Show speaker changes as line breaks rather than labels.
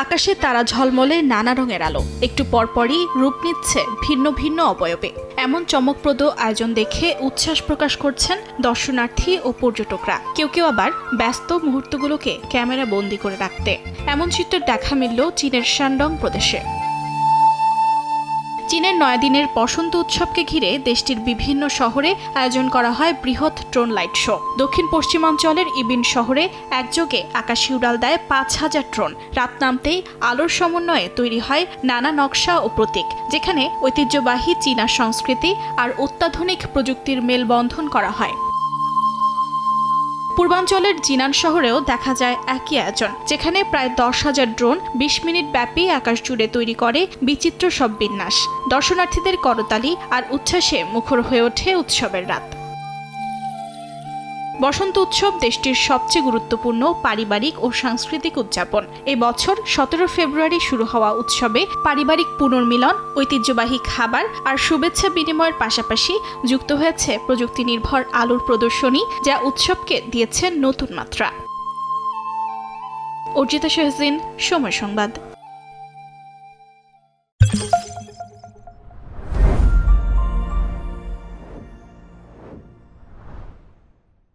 আকাশে তারা ঝলমলে নানা রঙের আলো, একটু পরপরই রূপ নিচ্ছে ভিন্ন ভিন্ন অবয়বে। এমন চমকপ্রদ আয়োজন দেখে উচ্ছ্বাস প্রকাশ করছেন দর্শনার্থী ও পর্যটকরা। কেউ কেউ আবার ব্যস্ত মুহূর্তগুলোকে ক্যামেরা বন্দি করে রাখতে। এমন চিত্র দেখা মিলল চীনের শানডং প্রদেশে। চীনের 9 দিনের বসন্ত উৎসবকে ঘিরে দেশটির বিভিন্ন শহরে আয়োজন করা হয় বৃহৎ ড্রোন লাইট শো। দক্ষিণ পশ্চিমাঞ্চলের ইবিন শহরে একযোগে আকাশে উড়াল দেয় 5,000 ড্রোন। রাত নামতেই আলোর সমন্বয়ে তৈরি হয় নানা নকশা ও প্রতীক, যেখানে ঐতিহ্যবাহী চীনা সংস্কৃতি আর অত্যাধুনিক প্রযুক্তির মেলবন্ধন করা হয়। পূর্বাঞ্চলের জিনান শহরেও দেখা যায় একই আয়োজন, যেখানে প্রায় 10,000 ড্রোন 20 মিনিট ব্যাপী আকাশ জুড়ে তৈরি করে বিচিত্র সব বিন্যাস। দর্শনার্থীদের করতালি আর উচ্ছ্বাসে মুখর হয়ে ওঠে উৎসবের রাত। বসন্ত উৎসব দেশটির সবচেয়ে গুরুত্বপূর্ণ পারিবারিক ও সাংস্কৃতিক উদযাপন। এই বছর 17 ফেব্রুয়ারি শুরু হওয়া উৎসবে পারিবারিক পুনর্মিলন, ঐতিহ্যবাহী খাবার আর শুভেচ্ছা বিনিময়ের পাশাপাশি যুক্ত হয়েছে প্রযুক্তি নির্ভর আলোর প্রদর্শনী, যা উৎসবকে দিয়েছে নতুন মাত্রা। অর্জিতা শাহজিন, সময় সংবাদ।